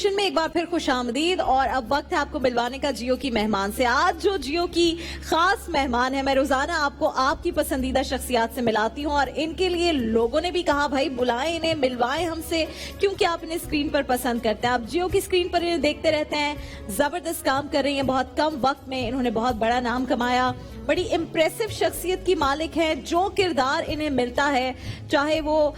में एक बार फिर खुशामदीद। और अब वक्त है आपको मिलवाने का जियो की मेहमान से। आज जो जियो की खास मेहमान है, मैं रोजाना आपको आपकी पसंदीदा शख्सियात से मिलाती हूँ और इनके लिए लोगों ने भी कहा भाई बुलाएं इन्हें, मिलवाएं हमसे, क्योंकि आप इन्हें स्क्रीन पर पसंद करते हैं। आप जियो की स्क्रीन पर इन्हें देखते रहते हैं, जबरदस्त काम कर रही हैं। बहुत कम वक्त में इन्होंने बहुत बड़ा नाम कमाया, बड़ी इम्प्रेसिव शख्सियत की मालिक है। जो किरदार इन्हें मिलता है, चाहे वो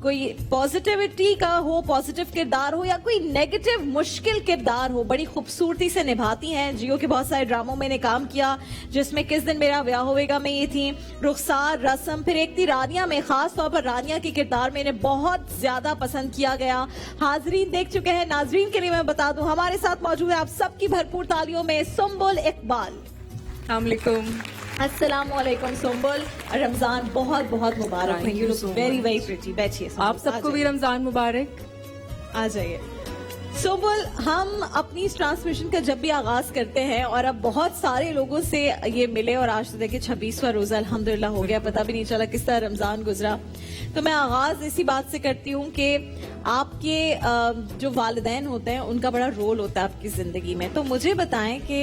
कोई पॉजिटिविटी का हो, पॉजिटिव किरदार हो, या कोई नेगेटिव मुश्किल किरदार हो, बड़ी खूबसूरती से निभाती हैं। जियो के बहुत सारे ड्रामों में इन्हें काम किया, जिसमें किस दिन मेरा ब्याह होएगा में ये थी, रुखसार, रस्म, फिर एक थी रानिया में। खास तौर पर रानिया के किरदार में इन्हें बहुत ज्यादा पसंद किया गया। हाजरीन देख चुके हैं, नाजरीन के लिए मैं बता दूं, हमारे साथ मौजूद है आप सबकी भरपूर तालियों में सुम्बुल इकबाल। अस्सलामुअलैकुम सुम्बुल, रमजान बहुत बहुत मुबारक। You look very very pretty. बैठिए। आप सबको भी रमजान मुबारक। आ जाइए सुम्बुल। हम अपनी इस ट्रांसमिशन का जब भी आगाज करते हैं और अब बहुत सारे लोगों से ये मिले, और आज तो देखिए 26वां रोजा अल्हम्दुलिल्लाह हो गया, पता भी नहीं चला किस तरह रमजान गुजरा। तो मैं आगाज इसी बात से करती हूँ कि आपके जो वालिदैन होते हैं उनका बड़ा रोल होता है आपकी जिंदगी में। तो मुझे बताएं कि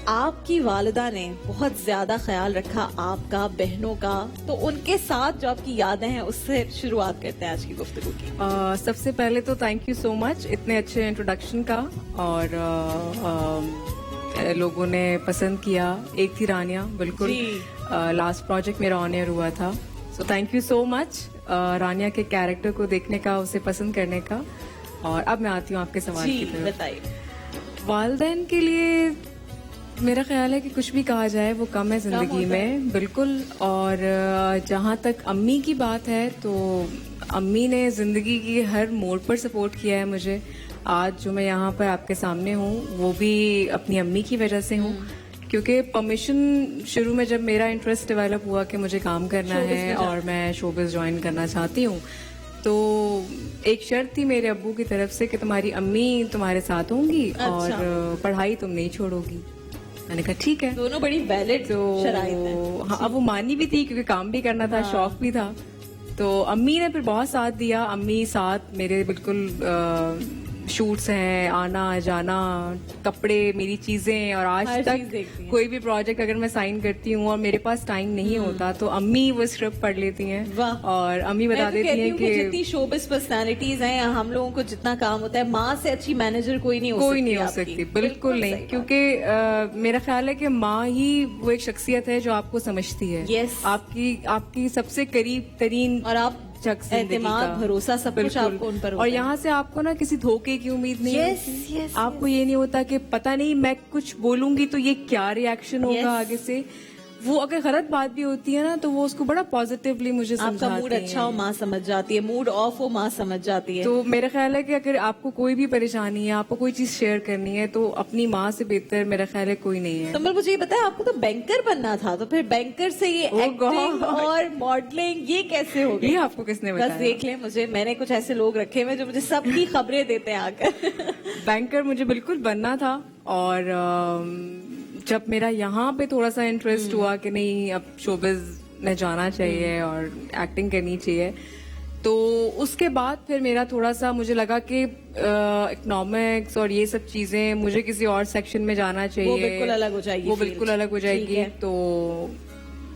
आपकी वालिदा ने बहुत ज्यादा ख्याल रखा आपका, बहनों का, तो उनके साथ जो आपकी यादें हैं उससे शुरुआत करते हैं आज की गुफ्तगू की। सबसे पहले तो थैंक यू सो मच इतने अच्छे इंट्रोडक्शन का, और लोगों ने पसंद किया। एक थी रानिया, बिल्कुल लास्ट प्रोजेक्ट मेरा ऑन एयर हुआ था, so thank you so much Rania के कैरेक्टर को देखने का, उसे पसंद करने का। और अब मैं आती हूँ आपके सवाल की तरफ। बताइए। वालिदैन के लिए मेरा ख्याल है कि कुछ भी कहा जाए वो कम है जिंदगी में, बिल्कुल। और जहाँ तक अम्मी की बात है, तो अम्मी ने जिंदगी की हर मोड़ पर सपोर्ट किया है मुझे। आज जो मैं यहाँ पर आपके सामने हूँ वो भी अपनी अम्मी की वजह से हूँ, क्योंकि परमिशन शुरू में जब मेरा इंटरेस्ट डेवलप हुआ कि मुझे काम करना है और मैं शोबिज़ ज्वाइन करना चाहती हूँ, तो एक शर्त थी मेरे अब्बू की तरफ से कि तुम्हारी अम्मी तुम्हारे साथ होंगी और पढ़ाई तुम नहीं छोड़ोगी। मैंने कहा ठीक है। दोनों बड़ी वैलिड शराइत हैं। हाँ, अब वो मानी भी थी क्योंकि काम भी करना था, शौक भी था। तो अम्मी ने फिर बहुत साथ दिया। अम्मी साथ मेरे बिल्कुल शूट्स हैं, आना जाना, कपड़े, मेरी चीजें, और आज तक कोई भी प्रोजेक्ट अगर मैं साइन करती हूँ और मेरे पास टाइम नहीं होता तो अम्मी वो स्क्रिप्ट पढ़ लेती हैं और अम्मी बता देती हैं कि जितनी शोबिस पर्सनालिटीज हैं, हम लोगों को जितना काम होता है, माँ से अच्छी मैनेजर कोई नहीं हो सकती। बिल्कुल नहीं, क्योंकि मेरा ख्याल है कि माँ ही वो एक शख्सियत है जो आपको समझती है। आपकी सबसे करीब तरीन और आप एतमाद, भरोसा, सब कुछ आपको उन पर होता है। और यहाँ से आपको ना किसी धोखे की उम्मीद नहीं होती। आपको ये नहीं होता कि पता नहीं मैं कुछ बोलूंगी तो ये क्या रिएक्शन होगा आगे से। वो अगर गलत बात भी होती है ना, तो वो उसको बड़ा पॉजिटिवली मुझे समझाती है। आपका मूड अच्छा हो माँ समझ जाती है, मूड ऑफ हो माँ समझ जाती है। तो मेरा ख्याल है कि अगर आपको कोई भी परेशानी है, आपको कोई चीज शेयर करनी है, तो अपनी माँ से बेहतर मेरा ख्याल है कोई नहीं है। तो मुझे ये बताया, आपको तो बैंकर बनना था, तो फिर बैंकर से ये एक्टिंग और मॉडलिंग ये कैसे हो गई? ये आपको किसने बताया? बस देख ले मुझे, मैंने कुछ ऐसे लोग रखे हुए जो मुझे सबकी खबरें देते हैं आकर। बैंकर मुझे बिल्कुल बनना था, और जब मेरा यहाँ पे थोड़ा सा इंटरेस्ट हुआ कि नहीं अब शोबिज में जाना चाहिए और एक्टिंग करनी चाहिए, तो उसके बाद फिर मेरा थोड़ा सा मुझे लगा कि इकोनॉमिक्स और ये सब चीजें, मुझे किसी और सेक्शन में जाना चाहिए। वो बिल्कुल अलग हो जाएगी। तो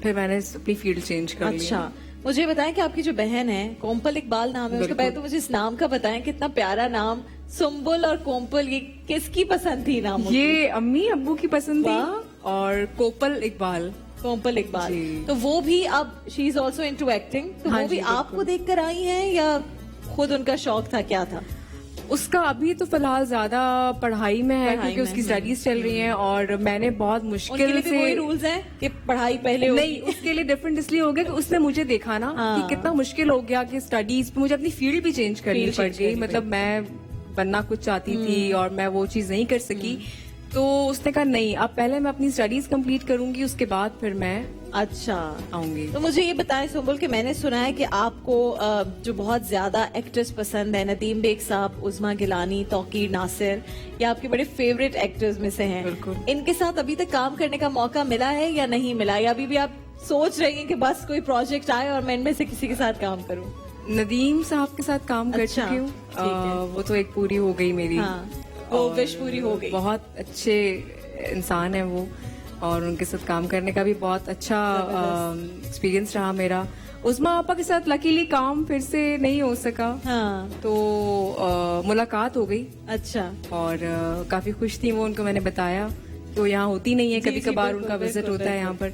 फिर मैंने अपनी फील्ड चेंज कर ली। अच्छा, मुझे बताएं कि आपकी जो बहन है, कोम्पल इकबाल नाम है उसका, पहले तो मुझे इस नाम का बताएं, कितना प्यारा नाम। सुम्बुल और कोम्पल, ये किसकी पसंद थी नाम? ये अम्मी अब्बू की पसंद थी। और कोपल इकबाल, कोम्पल इकबाल, तो वो भी अब she is also into acting, तो वो भी आपको देखकर आई हैं या खुद उनका शौक था, क्या था? उसका अभी तो फिलहाल ज्यादा पढ़ाई में है क्योंकि उसकी स्टडीज चल रही हैं, और मैंने बहुत मुश्किल से। कोई रूल्स हैं कि पढ़ाई पहले नहीं, उसके लिए डिफरेंट इसलिए हो गया कि उसने मुझे देखा ना कि कितना मुश्किल हो गया कि स्टडीज पे मुझे अपनी फील्ड भी चेंज करनी पड़ गई। मतलब मैं बनना कुछ चाहती थी और मैं वो चीज नहीं कर सकी, तो उसने कहा नहीं, अब पहले मैं अपनी स्टडीज कंप्लीट करूंगी, उसके बाद फिर मैं आऊंगी। तो मुझे ये बताएं सुम्बुल कि मैंने सुना है कि आपको जो बहुत ज्यादा एक्टर्स पसंद है, नदीम बेग साहब, उज़मा गिलानी, तौकीर नासिर, ये आपके बड़े फेवरेट एक्टर्स में से हैं। इनके साथ अभी तक काम करने का मौका मिला है या नहीं मिला, या अभी भी आप सोच रही हैं कि बस कोई प्रोजेक्ट आए और मैं इनमें से किसी के साथ काम करूं? नदीम साहब के साथ काम कर अच्छा, चुकी हूँ। ठीक है। वो तो एक पूरी हो गई मेरी। हाँ, वो और विश पूरी हो गई। बहुत अच्छे इंसान है वो, और उनके साथ काम करने का भी बहुत अच्छा एक्सपीरियंस रहा मेरा। उस्मा आपा के साथ लकीली काम फिर से नहीं हो सका, हाँ, तो मुलाकात हो गई अच्छा, और काफी खुश थी वो, उनको मैंने बताया। तो यहाँ होती नहीं है, जी, कभी जी, कभार बिल्कुल, उनका विजिट बिल्कुल, होता है यहाँ पर,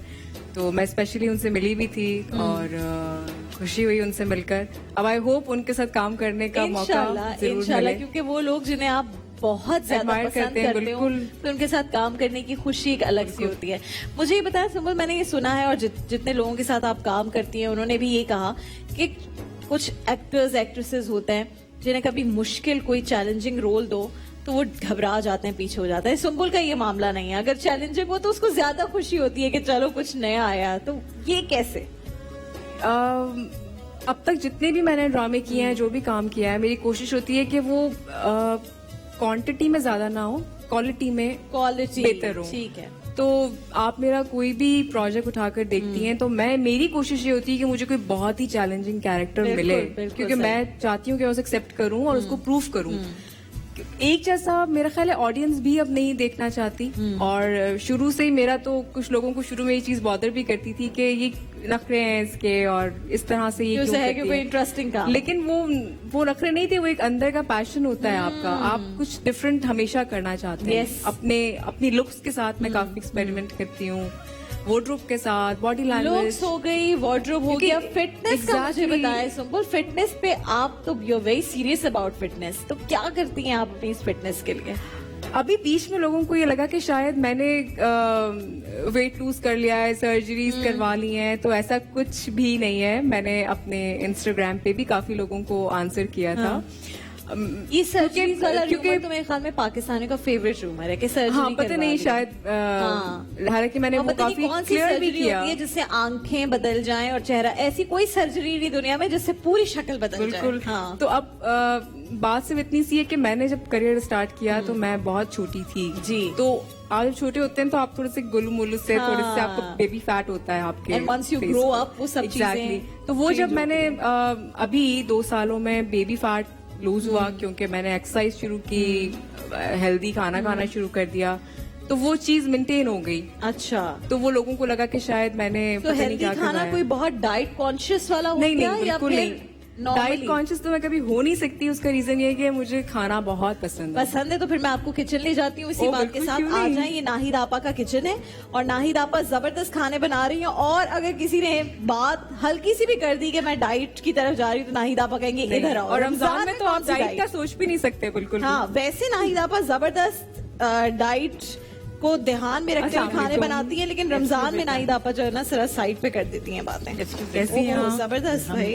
तो मैं स्पेशली उनसे मिली भी थी और खुशी हुई उनसे मिलकर। अब आई होप उनके साथ काम करने का मौका इंशाल्लाह, जरूर इंशाल्लाह, मिले। क्योंकि वो लोग जिन्हें आप बहुत ज्यादा Admire पसंद करते हैं, करते हो, बिल्कुल। तो उनके साथ काम करने की खुशी एक अलग सी होती है। मुझे ये बताया सुंबल, मैंने ये सुना है और जितने लोगों के साथ आप काम करती हैं उन्होंने भी ये कहा कि कुछ एक्टर्स एक्ट्रेसेस होते हैं जिन्हें कभी मुश्किल कोई चैलेंजिंग रोल दो तो वो घबरा जाते हैं, पीछे हो जाते हैं। सुंबुल का ये मामला नहीं है, अगर चैलेंजिंग हो तो उसको ज्यादा खुशी होती है कि चलो कुछ नया आया। तो ये कैसे? अब तक जितने भी मैंने ड्रामे किए हैं, जो भी काम किया है, मेरी कोशिश होती है कि वो क्वांटिटी में ज्यादा ना हो, क्वालिटी में क्वालिटी बेहतर हो। ठीक है। तो आप मेरा कोई भी प्रोजेक्ट उठाकर देखती हैं तो मेरी कोशिश ये होती है कि मुझे कोई बहुत ही चैलेंजिंग कैरेक्टर बिल्कुल, मिले, बिल्कुल क्योंकि सही। मैं चाहती हूँ कि उसे एक्सेप्ट करूँ और उसको प्रूफ करूँ। एक जैसा मेरा ख्याल है ऑडियंस भी अब नहीं देखना चाहती, और शुरू से ही मेरा तो कुछ लोगों को शुरू में ये चीज बॉदर भी करती थी कि ये नखरे हैं इसके और इस तरह से ये जो क्यों है कि करती कोई है। इंटरेस्टिंग काम। लेकिन वो नखरे नहीं थे, वो एक अंदर का पैशन होता है आपका। आप कुछ डिफरेंट हमेशा करना चाहते हैं। Yes. अपनी लुक्स के साथ मैं काफी एक्सपेरिमेंट करती हूँ, वार्डरोब के साथ, बॉडी लैंग्वेज। लुक्स हो गई, वार्डरोब हो क्योंकि गया, फिटनेस का मुझे exactly- बताया सुंबुल। फिटनेस पे आप तो you very serious about fitness, तो क्या करती हैं आप अपनी इस फिटनेस के लिए? अभी बीच में लोगों को ये लगा कि शायद मैंने वेट लूज कर लिया है, सर्जरीज करवा ली हैं, तो ऐसा कुछ भी नहीं है। मैंने अपने इंस्टाग्राम पे भी काफी लोगों को आंसर किया था। ये सर्जरी वाला क्योंकि- रूमर तो मेरे ख्याल में पाकिस्तानियों का फेवरेट रूमर है कि सर्जरी हाँ, पता नहीं, शायद हालांकि मैंने और वो पता नहीं काफी कौन सी क्लियर भी सर्जरी किया। होती है जिससे आंखें बदल जाएं और चेहरा, ऐसी कोई सर्जरी नहीं दुनिया में जिससे पूरी शक्ल बदल बिल्कुल। जाए। हाँ, तो अब बात सिर्फ इतनी सी है कि मैंने जब करियर स्टार्ट किया तो मैं बहुत छोटी थी जी। तो आप जब छोटे होते हैं तो आप थोड़े से गुल्लू मुल्लू से, थोड़े से आपको बेबी फैट होता है आपके। And once you face grow पे। up, वो सब Exactly. चीजें तो वो change जब मैंने अभी 2 सालों में बेबी फैट लूज हुआ, क्योंकि मैंने एक्सरसाइज शुरू की, हेल्दी खाना खाना शुरू कर दिया, तो वो चीज मेंटेन हो गई। अच्छा, तो वो लोगों को लगा कि शायद मैंने तो पता नहीं हेल्दी क्या खाना करवाया। कोई बहुत डाइट कॉन्शियस वाला हो नहीं गया नहीं, या बिल्कुल फिर नहीं। normally? डाइट कॉन्शियस तो मैं कभी हो नहीं सकती। उसका रीजन ये है कि मुझे खाना बहुत पसंद है। पसंद है, तो फिर मैं आपको किचन ले जाती हूँ इसी ओ, बात के बिल्कुल, साथ। क्यों आ नहीं? जाए, ये नाहिद आपा का किचन है और नाहिद आपा जबरदस्त खाने बना रही हैं। और अगर किसी ने बात हल्की सी भी कर दी कि मैं डाइट की तरफ जा रही हूँ तो नाहिद आपा कहेंगे इधर आओ। और रमजान में तो कौन आप सी डाइट का सोच भी नहीं सकते बिल्कुल भी। हाँ, वैसे नाहिद आपा जबरदस्त डाइट को ध्यान में रखते हुए अस्सलाम खाने वालेकुम। बनाती है, लेकिन रमजान में नाहिद आपा जो है ना सिर्फ साइड पे कर देती हैं बातें। ऐसी हैं, ओहो, हाँ। जबरदस्त भाई।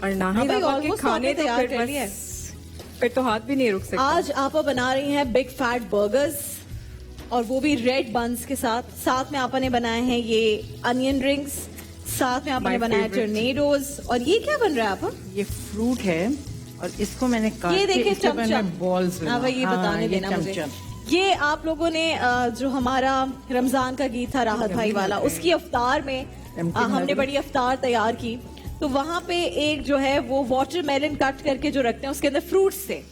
और नाहिद भाई, आपा के almost खाने आपने तो तैयार फिर कर लिए। बस फिर तो हाथ भी नहीं रुक सकता। आज आपा बना रही हैं बिग फैट बर्गर्स, और वो भी रेड बंस के साथ। साथ में आपा ने बनाए हैं ये अनियन रिंग्स, साथ में आपा ने My बनाया favorite. टर्नेडोज। और ये क्या बन रहा है आपा? ये फ्रूट है और इसको मैंने काट ये के देखिए इसके मैंने चमचम। बॉल्स हाँ भाई, ये बताने देना मुझे। ये आप लोगों ने जो हमारा रमजान का गीत था राहत भाई वाला, उसकी अफ्तार में हमने बड़ी अफ्तार तैयार की। तो वहां पे एक जो है वो वाटरमेलन कट करके जो रखते हैं उसके अंदर फ्रूट्स थे,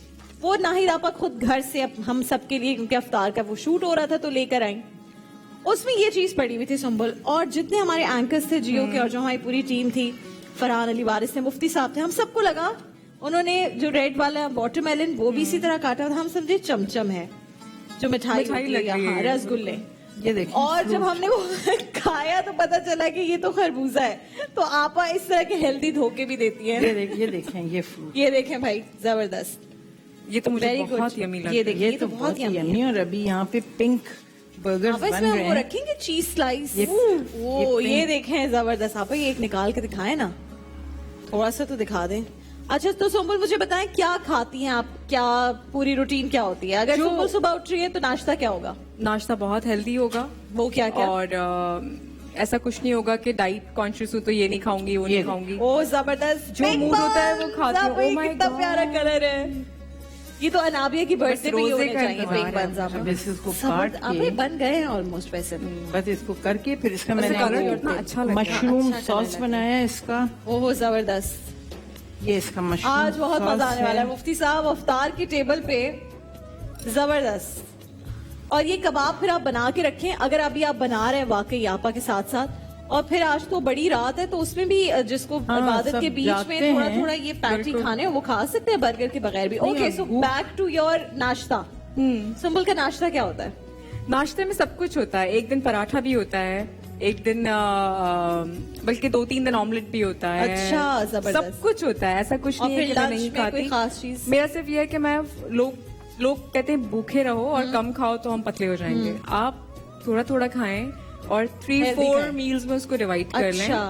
वो नाहिद आपा खुद घर से हम सबके लिए, क्योंकि अफ्तार का वो शूट हो रहा था, तो लेकर आई। उसमें ये चीज पड़ी हुई थी संभल, और जितने हमारे एंकर्स थे जियो के और जो हमारी पूरी टीम थी, फरहान अली वारिस थे, मुफ्ती साहब थे, हम सबको लगा उन्होंने जो रेड वाला वाटरमेलन वो भी इसी तरह काटा था। हम समझे चमचम है, जो मिठाई होती लग है, रही है। हाँ, रसगुल्ले। ये देखिए और जब हमने वो खाया तो पता चला कि ये तो खरबूजा है। तो आपा इस तरह के हेल्दी धोखे भी देती है। ये देखें ये फ्रूट, ये देखें भाई, जबरदस्त, ये तो मुझे वेरी बहुत गुड। यमी लगता ये है। देखिए, ये तो बहुत yummy है। यम्मी। और अभी यहाँ पे पिंक बर्गर्स आपा बन इसमें रहे वो हैं। रखेंगे चीज स्लाइस। ये- वो ये ये देखें, जबरदस्त। आपा ये एक निकाल के दिखाएं ना, थोड़ा सा तो दिखा दें। अच्छा, तो सोम्बुल मुझे बताएं क्या खाती हैं आप, क्या पूरी रूटीन क्या होती है? अगर जो- सोम्बुल सुबह उठ रही है तो नाश्ता क्या होगा? नाश्ता बहुत हेल्दी होगा। वो क्या क्या? और ऐसा कुछ नहीं होगा कि डाइट कॉन्शियस हूँ तो ये नहीं खाऊंगी वो नहीं खाऊंगी। ओ जबरदस्त, जो Big mood होता है वो buns! खाती हूँ। आप, ये Oh my कितना God! प्यारा कलर है। ये तो अनाबिया की बर्थडे पे ही रोजे होने का चाहिए इंतजार बिग है। बंस। आप अब इसको काट अबे के बन गए हैं ऑलमोस्ट वैसे। बस इसको करके फिर इसका वैसे मैंने colour कितना अच्छा लग रहा है। मशरूम अच्छा सॉस colour बनाया है इसका। ओहो जबरदस्त। ये इसका मशरूम आज बहुत सॉस मजा आने वाला है मुफ्ती साहब अफ्तार की टेबल पे जबरदस्त। और ये कबाब फिर आप बना के रखें, अगर अभी आप बना रहे हैं वाकई आपा के साथ साथ, और फिर आज तो बड़ी रात है तो उसमें भी जिसको हाँ, इबादत सब के बीच में जागते थोड़ा हैं। थोड़ा ये पैटी बिल्कुल। खाने हैं, वो खा सकते हैं बर्गर के बगैर भी। नहीं, ओके, सो भूख- बैक टू योर नाश्ता। सुंबल का नाश्ता क्या होता है? नाश्ते में सब कुछ होता है। एक दिन पराठा भी होता है, एक दिन बल्कि 2-3 दिन ऑमलेट भी होता है। अच्छा, जबरदस्त। सब कुछ होता है, ऐसा कुछ और नहीं है फिर कि मैं लंच नहीं में कोई खाती। खास चीज? मेरा सिर्फ ये है कि मैं लोग कहते हैं भूखे रहो और कम खाओ तो हम पतले हो जाएंगे। आप थोड़ा थोड़ा खाएं और 3-4 खाएं। मील्स में उसको डिवाइड कर लें, अच्छा।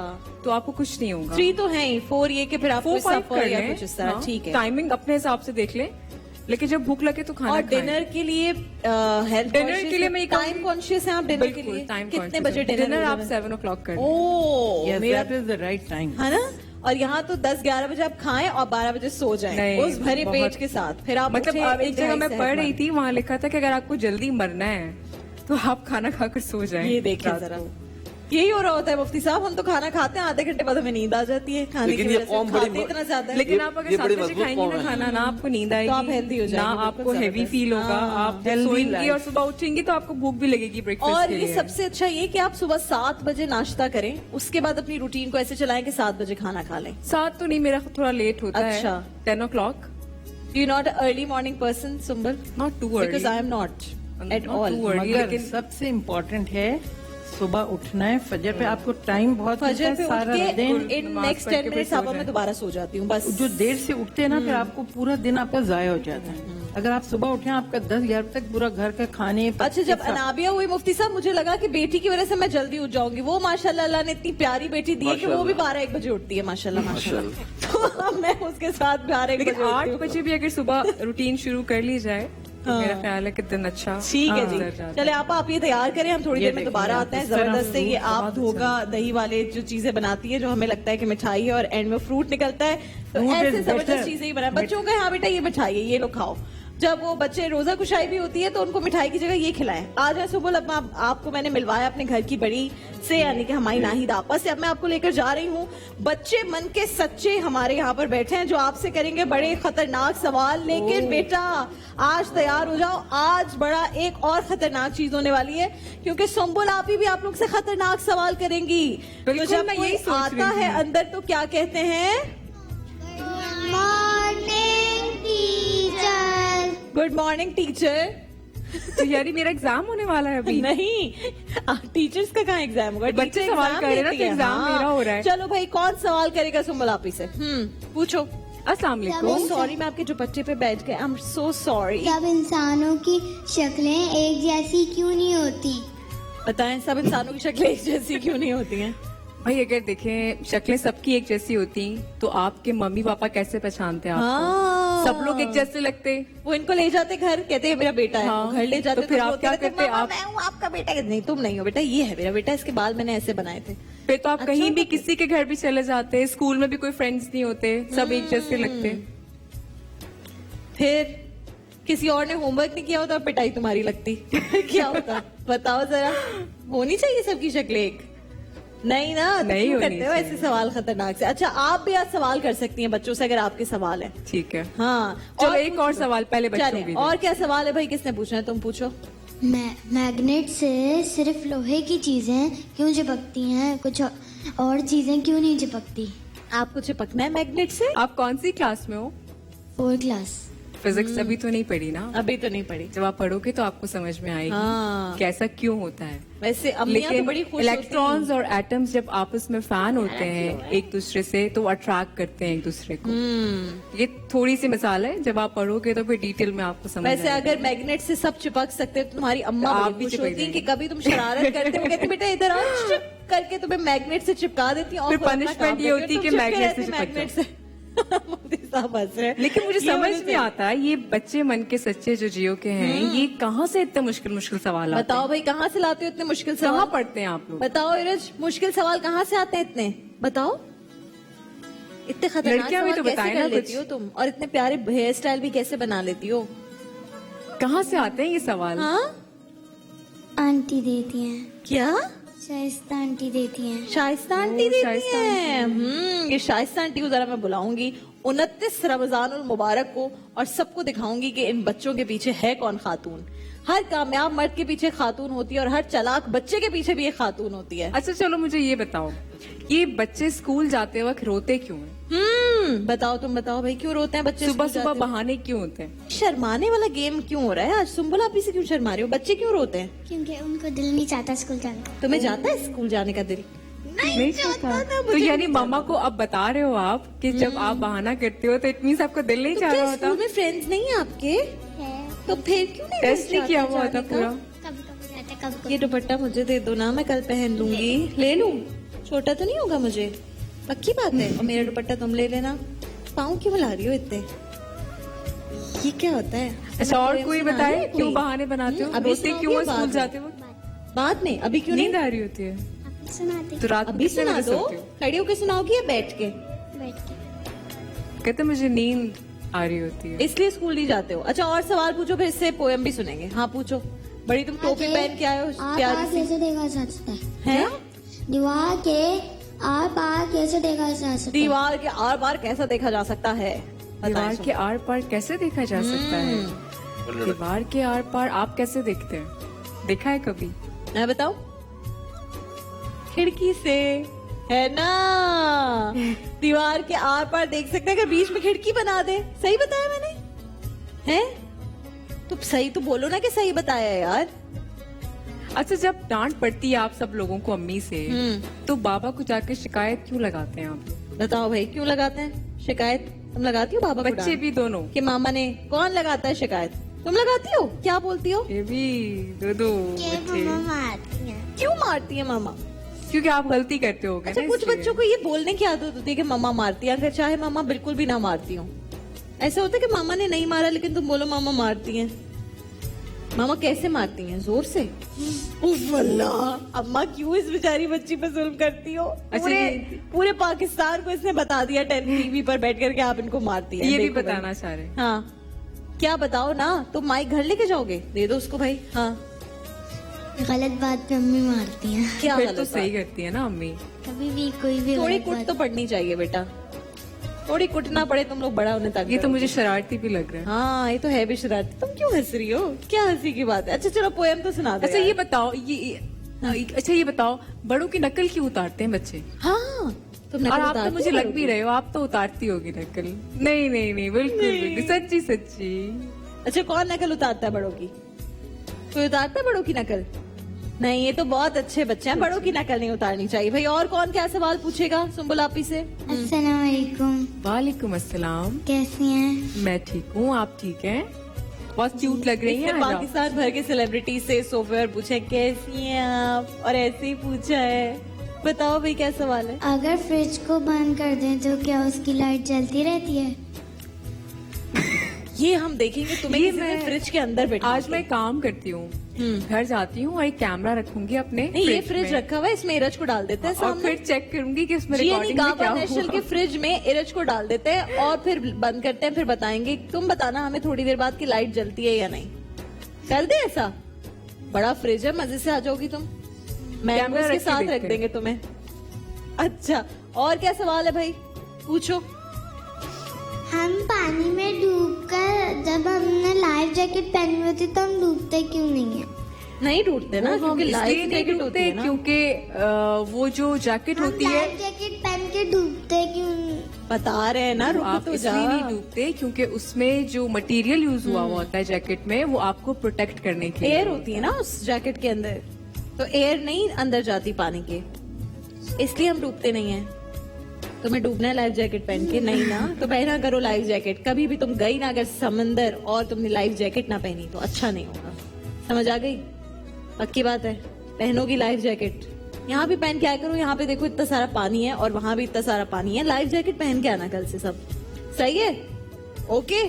तो आपको कुछ नहीं होगा। 3 तो है ही, 4 ये कि फिर आप 4-5 कर या लें, कुछ इस तरह। ठीक है। टाइमिंग अपने हिसाब से देख लें, लेकिन जब भूख लगे तो खाना और खाएं। डिनर के लिए हेल्थ डिनर के लिए मैं टाइम कॉन्शियस हैं आप डिनर के बिल्कुल लिए? टाइम कितने बजे डिनर आप डिनर? 7 o'clock कर लें। ओ Yes, मेरा that is the right time. है ना। और यहाँ तो 10-11 बजे आप खाएं और 12 बजे सो जाएं नहीं, उस भरे बहुत- पेट के साथ। फिर आप मतलब उठे अब एक जगह मैं इंतहाई पढ़ रही सेहतमंद। थी, वहाँ लिखा था कि अगर आपको जल्दी मरना है तो आप खाना खाकर सो जाएं। ये देखें रात जरा, को। यही हो रहा होता है मुफ्ती साहब। हम तो खाना खाते हैं, आधे घंटे बाद हमें नींद आ जाती है खाने की लेकिन ये वजह से। कौम खाते बड़ी- इतना ज्यादा है। लेकिन आप अगर ये 7 बड़ी बजे मजबूत खाएंगे कौम ना है। खाना, ना आपको नींद आएगी, तो आप healthy हो ना जाएंगे, आपको बिल्कुल हेवी जबरदस्त। फील होगा। हाँ, आप जब healthy सोएंगी life। और सुबह उठेंगी तो आपको भूख भी लगेगी ब्रेकफास्ट और के ये लिए। सबसे अच्छा ये कि आप सुबह 7 बजे नाश्ता करें, उसके बाद अपनी रूटीन को ऐसे चलाएं कि 7 बजे खाना खा लें। 7 तो नहीं, मेरा थोड़ा लेट होता है। अच्छा। 10 o'clock, you not early morning person Sumbal? not too early. Because I am not at Not all. too early, मगर लेकिन सबसे इम्पोर्टेंट है सुबह उठना है। फजर पे आपको टाइम बहुत मिलता फजर है पे उठ सारा के दिन। इन नमाज नेक्स्ट पढ़ के 10 फिर मिनट्स सो आप मैं जाएं। दोबारा सो जाती हूँ बस। जो देर से उठते हैं ना फिर आपको पूरा दिन आपका जाया हो जाता है। अगर आप सुबह उठे आपका 10-11 तक पूरा घर के खाने अच्छा, जब अनाबिया हुई मुफ्ती साहब, मुझे लगा कि बेटी की वजह से मैं जल्दी उठ जाऊंगी। वो माशाल्लाह अल्लाह ने इतनी प्यारी बेटी दी है कि वो भी 12-1 बजे उठती है माशाल्लाह माशाल्लाह। तो मैं उसके साथ 12-1 लेकिन बजे 8 उठती हूँ। बजे भी अगर सुबह रूटीन शुरू कर ली जाए तो मेरा ख्याल है कि दिन अच्छा ठीक है जी, गुजर जाता है। चले आप ये तैयार करें, हम थोड़ी ये देर में देखिए, दोबारा आप आते हैं। इस तरह जबरदस्त है ये फ्रूट आप बहुत धोखा दही वाले जो चीजें बनाती है, जो हमें लगता है कि मिठाई है और एंड में फ्रूट निकलता है। तो Fruit is ऐसे जबरदस्त better. चीजें ही बनाए बच्चों का। हाँ बेटा ये मिठाई है, ये लो खाओ। जब वो बच्चे रोजा कुशाई भी होती है तो उनको मिठाई की जगह ये खिलाएं। आज है सुबह अब आपको मैंने मिलवाया अपने घर की बड़ी से, यानी कि हमारी नाहिद आपा से। अब मैं आपको लेकर जा रही हूँ। बच्चे मन के सच्चे हमारे यहाँ पर बैठे हैं जो आपसे करेंगे बड़े खतरनाक सवाल। लेकिन बेटा आज तैयार हो जाओ, आज बड़ा एक और खतरनाक चीज होने वाली है, क्योंकि सुंबुल आप ही भी आप लोग से खतरनाक सवाल करेंगी। तो बिल्कुल, जब मैं कोई यही सोच आता रही है थी। अंदर तो क्या कहते हैं? Morning teacher. Good morning teacher. तो यारी मेरा एग्जाम होने वाला है अभी। नहीं, टीचर्स का कहाँ एग्जाम होगा? बच्चे टीचर सवाल एग्जाम कर रहे हैं ना, देती तो है। एग्जाम हाँ। मेरा हो रहा है। चलो भाई, कौन सवाल करेगा सुंबल आपी से? पूछो। अस्सलाम वालेकुम। सॉरी, मैं आपके जो बच्चे पे बैठ गए, आई एम सो सॉरी। सब इंसानों की शक्लें एक जैसी क्यों नहीं होती? बताएं, सब इंसानों की शक्लें एक जैसी क्यों नहीं होती हैं? भाई अगर देखें शक्लें सबकी एक जैसी होती तो आपके मम्मी पापा कैसे पहचानते आपको? हाँ। सब लोग एक जैसे लगते। वो इनको ले जाते घर, कहते हैं मेरा बेटा है। हाँ। वो घर ले जाते तो फिर आप बोलते क्या रहते, करते? "मामा, आप- मैं हूँ आपका बेटा। नहीं, तुम नहीं हो बेटा, ये है मेरा बेटा, इसके बाल मैंने ऐसे बनाए थे। फिर तो आप अच्छा, कहीं भी तो- किसी के घर भी चले जाते, स्कूल में भी कोई फ्रेंड्स नहीं होते, सब एक जैसे लगते। फिर किसी और ने होमवर्क नहीं किया होता, पिटाई तुम्हारी लगती। क्या होता बताओ जरा। होनी चाहिए सबकी शक्लें एक। नहीं ना, तो नहीं क्यों होनी करते हो ऐसे सवाल खतरनाक से? अच्छा, आप भी आज सवाल कर सकती हैं बच्चों से अगर आपके सवाल है। ठीक है। हाँ, चलो एक और सवाल पहले बच्चों चलें, की। और क्या सवाल है भाई? किसने पूछना है? तुम पूछो। मैग्नेट से सिर्फ लोहे की चीजें क्यों चिपकती हैं, कुछ और चीजें क्यों नहीं चिपकती? आपको चिपकना है मैग्नेट से? आप कौन सी क्लास में हो? 4th class. फिजिक्स अभी तो नहीं पढ़ी ना? अभी तो नहीं पढ़ी। जब आप पढ़ोगे तो आपको समझ में आएगी हाँ। कि ऐसा क्यों होता है। वैसे अम्मियां तो लेकिन बड़ी खुश इलेक्ट्रॉन्स और एटम्स जब आपस में फैन होते हैं एक दूसरे से तो अट्रैक्ट करते हैं एक दूसरे को। ये थोड़ी सी मिसाल है, जब आप पढ़ोगे तो फिर डिटेल में आपको समझ वैसे आएगा। अगर मैग्नेट से सब चिपक सकते हैं तो तुम्हारी अम्मा तो आप बड़ी भी खुश चिपक होती हैं कि जाएंगी। कभी तुम शरारत करते हो, कहती बेटा इधर आओ, चिप करके तुम्हें मैग्नेट से चिपका देती हैं। और फिर खुद अपना punishment काम ये करती होती हो, कि तुम चिपके मैग्नेट से रहते चिपक मैग्नेट से। मोदी साहब हंस रहे हैं। लेकिन मुझे ये समझ होनी नहीं चाहिए। आता ये बच्चे मन के सच्चे जो जियो के हैं ये कहाँ से इतने मुश्किल मुश्किल सवाल आते बताओ भाई, कहाँ से लाते हो इतने मुश्किल हैं? कहाँ सवाल? पढ़ते हैं आप लोग? बताओ इरज, मुश्किल सवाल कहाँ से आते हैं इतने? बताओ। इतने खतरनाक लड़कियां भी सवाल तो कैसे बताएं कर ना लेती कुछ। हो तुम? और इतने प्यारे हेयर स्टाइल भी कैसे बना लेती हो? कहाँ से आते हैं ये सवाल? हाँ, आंटी देती हैं। क्या? शाइस्ता आंटी देती हैं। शाइस्ता आंटी ओ, देती शाइस्ता हैं। ये शाइस्ता आंटी को जरा मैं बुलाऊंगी 29 रमजानुल मुबारक को और सबको दिखाऊंगी कि इन बच्चों के पीछे है कौन खातून। हर कामयाब मर्द के पीछे खातून होती है और हर चालाक बच्चे के पीछे भी एक खातून होती है। अच्छा चलो मुझे ये बताओ, ये बच्चे स्कूल जाते वक्त रोते क्यों हैं? बताओ, तुम बताओ भाई, क्यों रोते हैं बच्चे? सुबह स्कूल सुबह जाते बहाने क्यों होते हैं? हुए? शर्माने वाला गेम क्यों हो रहा है आज? सुम्बुल आप इसे क्यों शर्मा रहे हो? बच्चे क्यों रोते हैं? क्योंकि उनको दिल नहीं चाहता स्कूल जाने का। तुम्हें जाता है स्कूल जाने का दिल? नहीं चाहता। तो यानी मामा को अब बता रहे हो आप कि जब आप बहाना करते हो तो इट मीन्स आपका दिल नहीं तो चाह क्या रहा होता? स्कूल में फ्रेंड्स नहीं है आपके? है, तो फिर क्यों नहीं टेस्ट नहीं चाहते किया हुआ जाने था का? पूरा? कभी कभी जाता कभी ये दुपट्टा मुझे दे दो ना, मैं कल पहन लूंगी। ले लूं? छोटा तो नहीं होगा मुझे? पक्की बात है। और मेरा दुपट्टा तुम ले लेना। पाँव क्यों हिला रही हो इतने? ये क्या होता है? अच्छा और कोई सुना बताए रही है क्यों कोई? बहाने बनाते हो? अभी रोते सुनाओगी क्यों हो या बाद स्कूल में? जाते वक्त? बाद में, अभी क्यों नहीं? नींद आ रही होती है आप सुनाते तो रात को अभी कितने सुना बजे दो। सोते हो? खड़ी होकर सुनाओगी या बैठ के? बैठ के। कहते मुझे नींद आ रही होती है। इसलिए स्कूल नहीं जाते हो? अच्छा और सवाल पूछो, फिर इससे पोएम भी सुनेंगे। हाँ पूछो। बड़ी तुम टोपी पहन के आए हो आप प्यारी सी। कैसे देखा जा सकता है? हैं? दीवार के आर पार कैसे देखा जा सकता है? दीवार के आर पार कैसा देखा जा सकता है? दीवार के आर पार कैसे देखा जा सकता है? दीवार के आर पार आप कैसे देखते हैं? देखा है कभी? मैं बताऊं? खिड़की से, है ना? दीवार के आर पार देख सकते हैं अगर बीच में खिड़की बना दे। सही बताया मैंने? हैं? तो सही तो बोलो ना कि सही बताया है यार। अच्छा जब डांट पड़ती है आप सब लोगों को अम्मी से तो बाबा को जाकर शिकायत क्यों लगाते हैं आप लोग? बताओ भाई, क्यों लगाते हैं शिकायत? तुम लगाती हो बाबा को बच्चे डांट? भी दोनों? कि मामा ने? कौन लगाता है शिकायत? तुम लगाती हो? क्या बोलती हो? ये भी दो ये बच्चे। मम्मा मारती हैं। क्यों मारती है मामा? क्योंकि आप गलती करते हो अच्छा कुछ बच्चों को ये बोलने की आदत होती है कि मामा मारती है, अगर चाहे मामा बिल्कुल भी ना मारती हो। ऐसा होता है कि मामा ने नहीं मारा लेकिन तुम बोलो मामा मारती हैं। मामा कैसे मारती हैं? जोर से? उफ अल्लाह, अम्मा क्यों इस बेचारी बच्ची पर जुल्म करती हो? अच्छा, पूरे पाकिस्तान को इसने बता दिया टीवी पर बैठ करके आप इनको मारती हैं। ये भी देखो भाई। बताना चाह रहे हैं। हाँ क्या बताओ ना, तुम माइक घर लेके जाओगे? दे दो उसको भाई। हाँ गलत बात पे अम्मी मारती हैं। क्या फिर गलत तो बात? सही करती है ना अम्मी। कभी भी कोई भी थोड़ी गलत कुट बात- तो पड़नी चाहिए बेटा, थोड़ी कुटना पड़े, तुम लोग बड़ा होने तक। ये तो मुझे शरारती भी लग रहा है। हाँ ये तो है भी शरारती। तुम क्यों हंस रही हो? क्या हंसी की बात है? अच्छा चलो पोएम तो सुना दो अच्छा यार। ये बताओ अच्छा ये बताओ बड़ों की नकल क्यों उतारते हैं बच्चे? हाँ तुम और आप तो मुझे लग भी रहे हो आप तो उतारती होगी नकल। नहीं नहीं नहीं बिल्कुल बिल्कुल सच्ची सच्ची। अच्छा कौन नकल उतारता है बड़ों की? कोई उतारता है बड़ों की नकल? नहीं, ये तो बहुत अच्छे बच्चे हैं, बड़ों की नकल नहीं उतारनी चाहिए। भाई और कौन क्या सवाल पूछेगा सुम्बुल आपी से? अस्सलाम वालेकुम, वालेकुम अस्सलाम। कैसी हैं? मैं ठीक हूँ, आप ठीक हैं? बहुत क्यूट लग रही इसने हैं आज आप। पाकिस्तान भर के सेलिब्रिटी से सोफे पर पूछे कैसी हैं आप, और ऐसे ही पूछा है। बताओ भाई क्या सवाल है? अगर फ्रिज को बंद कर दें तो क्या उसकी लाइट जलती रहती है? ये हम देखेंगे तुम्हें ये किसी दिन मैं- फ्रिज के अंदर बैठा आज मैं काम करती हूँ, घर जाती हूँ और एक कैमरा रखूंगी अपने नहीं, ये फ्रिज फ्रिज में। रखा हुआ है, इसमें इरज को डाल देते हैं और सामने। फिर चेक करूंगी कि इसमें GNE रिकॉर्डिंग में क्या गावा नेशनल के हुआ। फ्रिज में इरज को डाल देते हैं और फिर बंद करते हैं, फिर बताएंगे। तुम बताना हमें थोड़ी देर बाद की लाइट जलती है या नहीं। कर दे ऐसा? बड़ा फ्रिज है, मजे से आ जाओगी तुम। मैंगोस कैमरा के रख के साथ रख देखते देंगे तुम्हें। अच्छा और क्या सवाल है भाई? पूछो। हम पानी में डूबकर जब हमने लाइफ जैकेट पहनी होती तो हम डूबते क्यों नहीं है? नहीं टूटते ना, वो हम क्योंकि इसलिए लाइफ नहीं जैकेट होती डूबते है ना। क्योंकि वो जो जैकेट हम होती है लाइफ जैकेट पहन के डूबते क्यों नहीं? बता रहे हैं ना, रुको आप तो इसलिए जा। नहीं डूबते क्योंकि उसमें जो मटेरियल यूज हुआ हुआ होता है जैकेट में वो आपको प्रोटेक्ट करने के लिए एयर होती है ना उस जैकेट के अंदर, तो एयर नहीं अंदर जाती पानी के, इसलिए हम डूबते नहीं है। तुम्हें डूबना है लाइफ जैकेट पहन के? नहीं ना, तो पहना करो लाइफ जैकेट। कभी भी तुम गई ना अगर समंदर और तुमने लाइफ जैकेट ना पहनी तो अच्छा नहीं होगा। समझ आ गई? पक्की बात है, पहनोगी लाइफ जैकेट। यहाँ भी पहन के आया करो, यहाँ पे देखो इतना सारा पानी है और वहां भी इतना सारा पानी है। लाइफ जैकेट पहन के आना कल से सब, सही है? ओके।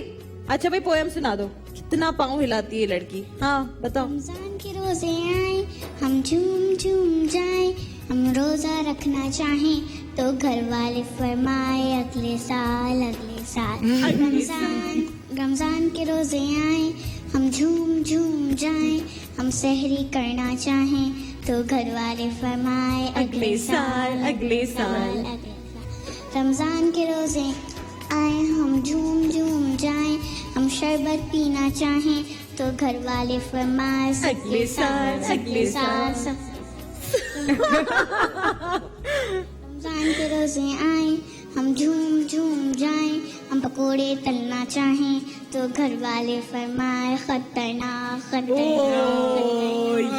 अच्छा भाई पोएम सुना दो। कितना पाँव हिलाती है लड़की। हाँ बताओ। रमजान के रोजे आए, हम झूम झूम जाए, हम रोजा रखना चाहें तो घर वाले फरमाए अगले साल अगले साल। रमजान के रोजे आए, हम झूम झूम जाए, हम सहरी करना चाहें तो घर वाले फरमाए अगले साल, अगले साल। रमजान के रोजे आए हम झूम झूम जाएं, हम शरबत पीना चाहें तो घर वाले फरमाए अगले साल, अगले साल। रमजान के रोजे आए हम झूम झूम जाएं, हम पकोड़े तलना चाहें तो घर वाले फरमाए खतरनाक खतरनाक।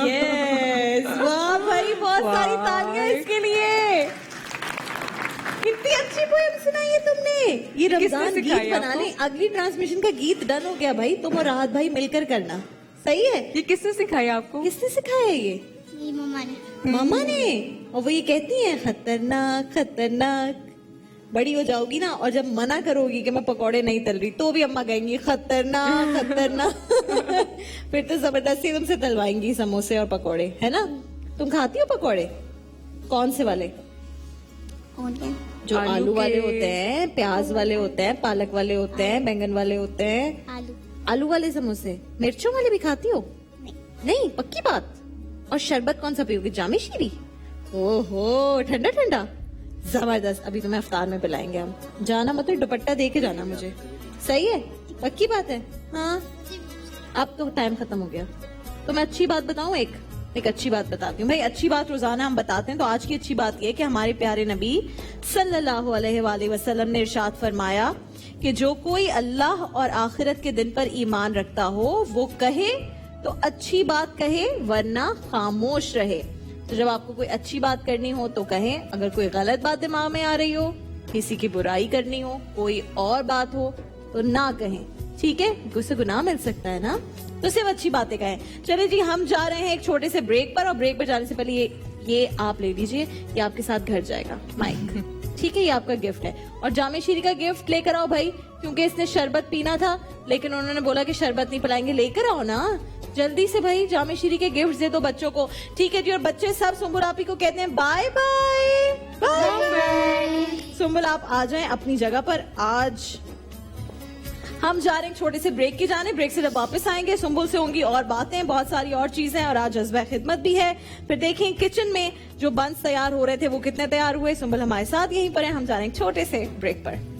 यस, वाह भाई, बहुत सारी तालियां इसके लिए। कितनी अच्छी पोएम सुनाई है तुमने। ये रमजान किसने गीत सिखाई बनाने, अगली ट्रांसमिशन का गीत डन हो गया भाई, तुम और राहत भाई मिलकर करना। सही है। ये किसने सिखाया आपको? किसने सिखाया ये? मेरी मम्मा ने। मामा ने। और वो ये कहती हैं खतरनाक खतरनाक। बड़ी हो जाओगी ना और जब मना करोगी कि मैं पकौड़े नहीं तल रही तो भी अम्मा कहेंगी खतरनाक खतरनाक। फिर तो जबरदस्ती तुमसे तलवाएंगी समोसे और पकौड़े, है ना? तुम खाती हो पकौड़े? कौन से वाले? और क्या? जो आलू आलू वाले के- होते हैं, प्याज वाले होते हैं, पालक वाले होते हैं, बैंगन वाले होते हैं। आलू। आलू वाले समोसे। मिर्चों वाले भी खाती हो? नहीं, पक्की बात। और शरबत कौन सा पियोगी? जामी शीरी? ओहो, ठंडा ठंडा, जबरदस्त। अभी तुम्हें अफ्तार में पिलाएंगे हम। जाना मतलब दुपट्टा दे के जाना मुझे। सही है? पक्की बात है? हाँ। अब तो टाइम खत्म हो गया, तो मैं अच्छी बात बताऊं। एक अच्छी बात बताती हूँ भाई। अच्छी बात रोजाना हम बताते हैं, तो आज की अच्छी बात यह है कि हमारे प्यारे नबी सल्लल्लाहु अलैहि वसल्लम ने इरशाद फरमाया कि जो कोई अल्लाह और आखिरत के दिन पर ईमान रखता हो वो कहे तो अच्छी बात कहे वरना खामोश रहे। तो जब आपको कोई अच्छी बात करनी हो तो कहें, अगर कोई गलत बात दिमाग में आ रही हो, किसी की बुराई करनी हो, कोई और बात हो तो ना कहें, ठीक है? क्योंकि उससे गुनाह मिल सकता है ना, तो सिर्फ अच्छी बातें कहें। चले जी, हम जा रहे हैं एक छोटे से ब्रेक पर, और ब्रेक पर जाने से पहले ये आप ले लीजिए, ये आपके साथ घर जाएगा माइक, ठीक है? ये आपका गिफ्ट है। और जामे शीरी का गिफ्ट लेकर आओ भाई, क्योंकि इसने शरबत पीना था लेकिन उन्होंने बोला कि शरबत नहीं पिलाएंगे। लेकर आओ ना जल्दी से भाई, जामे शीरी के गिफ्ट दे दो बच्चों को, ठीक है जी? और बच्चे सब सुम्बुल आपी को कहते हैं बाय बाय बाय। सुम्बुल आप आ जाएं अपनी जगह पर। आज हम जा रहे हैं छोटे से ब्रेक की जाने। ब्रेक से जब वापस आएंगे सुम्बुल से होंगी और बातें, बहुत सारी और चीजें, और आज जज्बा खिदमत भी है। फिर देखें किचन में जो बंस तैयार हो रहे थे वो कितने तैयार हुए। सुम्बुल हमारे साथ यहीं पर है। हम जा रहे हैं छोटे से ब्रेक पर।